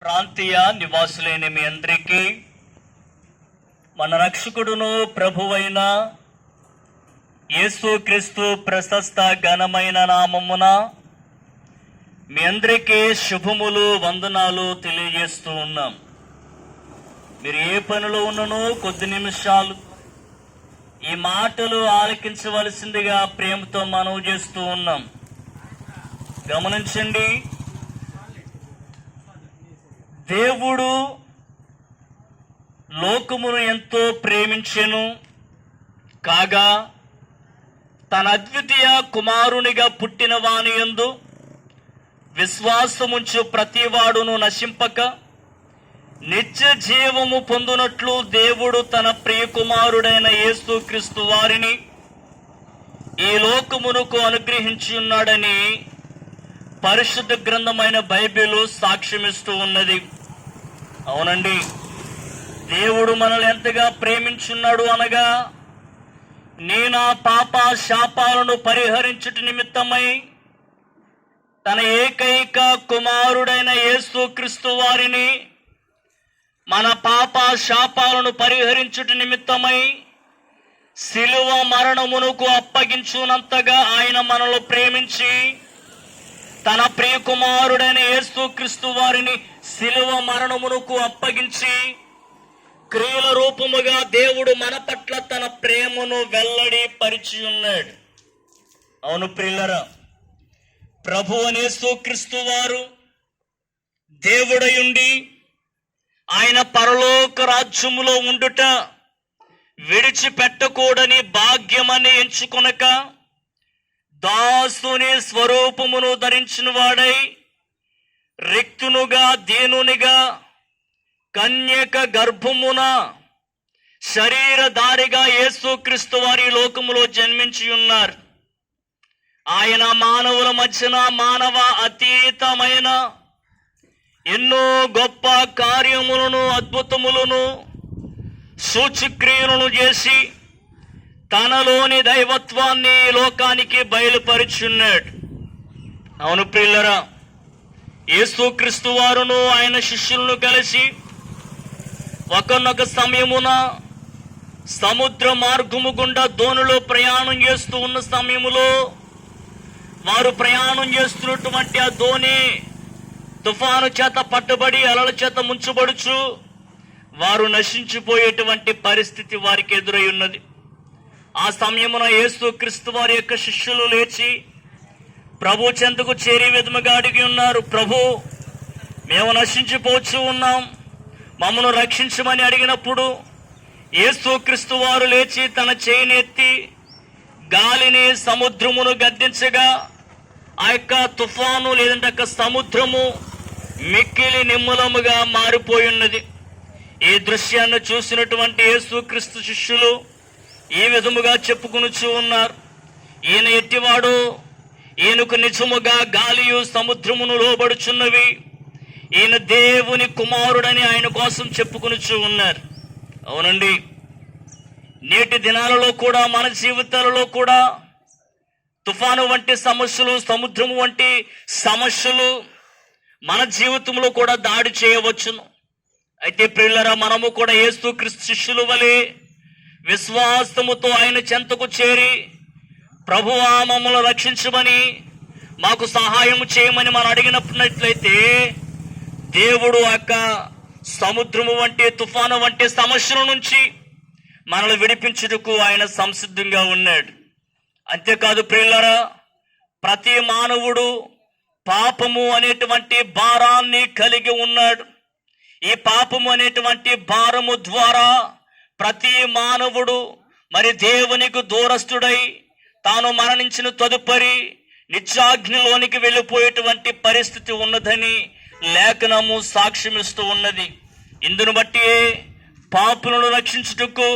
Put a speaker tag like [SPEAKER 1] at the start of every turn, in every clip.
[SPEAKER 1] ప్రాంతీయ నివాసులైన మీ అందరికీ మన రక్షకుడును ప్రభువైన యేసుక్రీస్తు ప్రశస్త ఘనమైన నామమున మీ అందరికీ శుభములు వందనాలు తెలియజేస్తూ ఉన్నాం. మీరు ఏ పనిలో ఉన్ననో కొద్ది నిమిషాలు ఈ మాటలు ఆలకించవలసిందిగా ప్రేమతో మనవి చేస్తూ ఉన్నాం. గమనించండి, దేవుడు లోకమును ఎంతో ప్రేమించెను కాగా తన అద్వితీయ కుమారునిగా పుట్టిన వాని యందు విశ్వాసముంచు ప్రతివాడును నశింపక నిత్య జీవము పొందునట్లు దేవుడు తన ప్రియ కుమారుడైన యేసుక్రీస్తు వారిని ఈ లోకమునకు అనుగ్రహించి ఉన్నాడని పరిశుద్ధ గ్రంథమైన బైబిల్ సాక్ష్యమిస్తూ ఉన్నది. అవునండి, దేవుడు మనల్ని ఎంతగా ప్రేమించున్నాడు అనగా, నేను పాప శాపాలను పరిహరించుట నిమిత్తమై తన ఏకైక కుమారుడైన యేసుక్రీస్తు వారిని మన పాప శాపాలను పరిహరించుట నిమిత్తమై శిలువ మరణమునకు అప్పగించునంతగా ఆయన మనల్ని ప్రేమించి తన ప్రియ కుమారుడైన యేసుక్రీస్తు వారిని శిలువ మరణమునకు అప్పగించి క్రియల రూపముగా దేవుడు మన పట్ల తన ప్రేమను వెల్లడి పరిచి ఉన్నాడు. అవును ప్రియులరా, ప్రభు అనే యేసుక్రీస్తు వారు దేవుడయుండి ఆయన పరలోక రాజ్యములో ఉండుట విడిచిపెట్టకూడని భాగ్యమని ఎంచుకొనక దాసుని స్వరూపమును ధరించిన వాడై రిక్తునుగా దీనునిగా కన్యక గర్భమున శరీరధారిగా యేసుక్రీస్తు వారి లోకములో జన్మించి ఉన్నారు. ఆయన మానవుల మధ్యన మానవ అతీతమైన ఎన్నో గొప్ప కార్యములను అద్భుతములను సూచక్రియలను చేసి తనలోని దైవత్వాన్ని లోకానికి బయలుపరుచున్నాడు. అవును ప్రియులరా, యేసుక్రీస్తు వారును ఆయన శిష్యులను కలిసి ఒకనొక సమయమున సముద్ర మార్గము గుండా దోణిలో ప్రయాణం చేస్తూ ఉన్న సమయములో వారు ప్రయాణం చేస్తున్నటువంటి ఆ దోణి తుఫాను చేత పట్టుబడి అలల చేత ముంచబడుచు వారు నశించిపోయేటువంటి పరిస్థితి వారికి ఎదురై ఉన్నది. ఆ సమయమున యేసుక్రీస్తు వారి యొక్క శిష్యులు లేచి ప్రభు చెంతకు చేరే విధముగా అడిగి ఉన్నారు. ప్రభు, మేము నశించిపోవచ్చు ఉన్నాం, మమ్మను రక్షించమని అడిగినప్పుడు యేసుక్రీస్తు వారు లేచి తన చేయినెత్తి గాలిని సముద్రమును గద్దించగా ఆ యొక్క తుఫాను లేదంటే సముద్రము మిక్కిలి నిమ్మలముగా మారిపోయి ఉన్నది. ఈ దృశ్యాన్ని చూసినటువంటి యేసుక్రీస్తు శిష్యులు ఈ విధముగా చెప్పుకొనుచూ ఉన్నారు, ఈయన ఎట్టివాడు, ఈయనకు నిజముగా గాలియు సముద్రమును లోబడుచున్నవి, ఈయన దేవుని కుమారుడని ఆయన కోసం చెప్పుకొనుచూ ఉన్నారు. అవునండి, నేటి దినాలలో కూడా మన జీవితాలలో కూడా తుఫాను వంటి సమస్యలు, సముద్రము వంటి సమస్యలు మన జీవితంలో కూడా దాడి చేయవచ్చును. అయితే ప్రియులరా, మనము కూడా యేసుక్రీస్తు శిష్యుల వలె విశ్వాసముతో ఆయన చెంతకు చేరి ప్రభువా మమ్మల్ని రక్షించమని, మాకు సహాయం చేయమని మనం అడిగినట్లయితే దేవుడు యొక్క సముద్రము వంటి తుఫాను వంటి సమస్యల నుంచి మనల్ని విడిపించుటకు ఆయన సంసిద్ధంగా ఉన్నాడు. అంతేకాదు ప్రియులారా, ప్రతి మానవుడు పాపము అనేటువంటి భారాన్ని కలిగి ఉన్నాడు. ఈ పాపము అనేటువంటి భారము ద్వారా ప్రతి మానవుడు మరి దేవునికి దూరస్తుడై తాను మరణించిన తదుపరి నిత్యాగ్నిలోనికి వెళ్ళిపోయేటువంటి పరిస్థితి ఉన్నదని లేఖనము సాక్ష్యమిస్తూ ఉన్నది. ఇందును బట్టి పాపులను రక్షించుటకు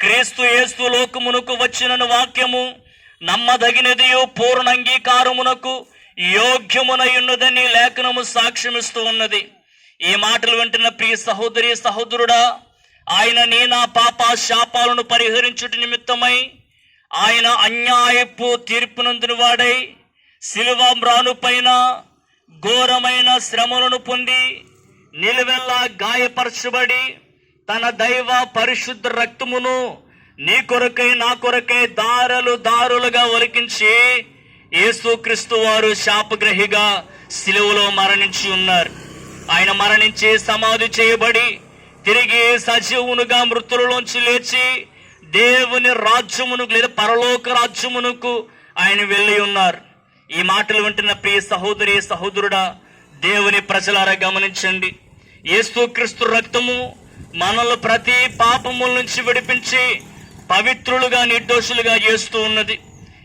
[SPEAKER 1] క్రీస్తు యేసు లోకమునకు వచ్చిన వాక్యము నమ్మదగినదియో పూర్ణ అంగీకారమునకు యోగ్యమునై ఉన్నదని లేఖనము సాక్ష్యమిస్తూ ఉన్నది. ఈ మాటలు వింటున్న ప్రియ సహోదరి సహోదరుడా, ఆయన నా పాప శాపాలను పరిహరించుట నిమిత్తమై ఆయన అన్యాయపు తీర్పునందుని వాడై శిలువ మ్రాను పైన ఘోరమైన శ్రమలను పొంది నిలువెల్లా గాయపరచబడి తన దైవ పరిశుద్ధ రక్తమును నీ కొరకై నా కొరకై దారులుగా ఒలికించి యేసుక్రీస్తు వారు శాపగ్రహిగా శిలువలో మరణించి ఉన్నారు. ఆయన మరణించి సమాధి చేయబడి తిరిగి సజీవునుగా మృతులలోంచి లేచి దేవుని రాజ్యమునకు లేదా పరలోక రాజ్యమునకు ఆయన వెళ్ళి ఉన్నారు. ఈ మాటలు వింటున్న ప్రియ సహోదరి సహోదరుడా, దేవుని ప్రజలారా గమనించండి. యేసుక్రీస్తు రక్తము మనల్ని ప్రతి పాపముల నుంచి విడిపించి పవిత్రులుగా నిర్దోషులుగా చేస్తూ ఉన్నది.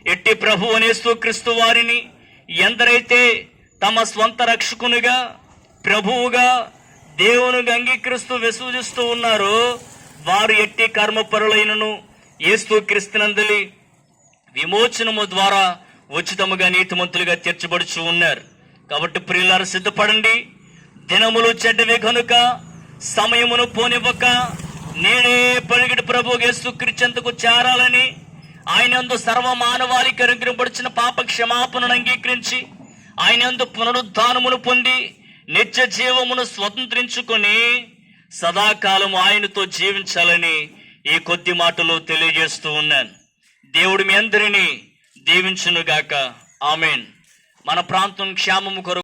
[SPEAKER 1] ఎట్టి ప్రభువు యేసుక్రీస్తు వారిని ఎందరైతే తమ స్వంత రక్షకునిగా ప్రభువుగా దేవునిగా అంగీకరిస్తూ విశ్వసిస్తూ ఉన్నారో వారు ఎట్టి కర్మపరులైనను యేసుక్రీస్తునందలి విమోచనము ద్వారా ఉచితముగా నీతిమంతులుగా తీర్చబడుచు ఉన్నారు. కాబట్టి ప్రియులారా, సిద్ధపడండి. దినములు చెడ్డవి కనుక సమయమును పోనివ్వక నేనే పలికిడి ప్రభు యేసుక్రీస్తుకు చేరాలని ఆయనందు సర్వ మానవాళికి అనుగ్రహింపబడిన పాప క్షమాపణను అంగీకరించి ఆయనందు పునరుద్ధానమును పొంది నిత్య జీవమును స్వతంత్రించుకొని సదాకాలం ఆయనతో జీవించాలని ఈ కొద్ది మాటలు తెలియజేస్తూ ఉన్నాను. దేవుడు మీ అందరినీ దీవించునుగాక. ఆమేన్. మన ప్రాంతం క్షేమము కొరకు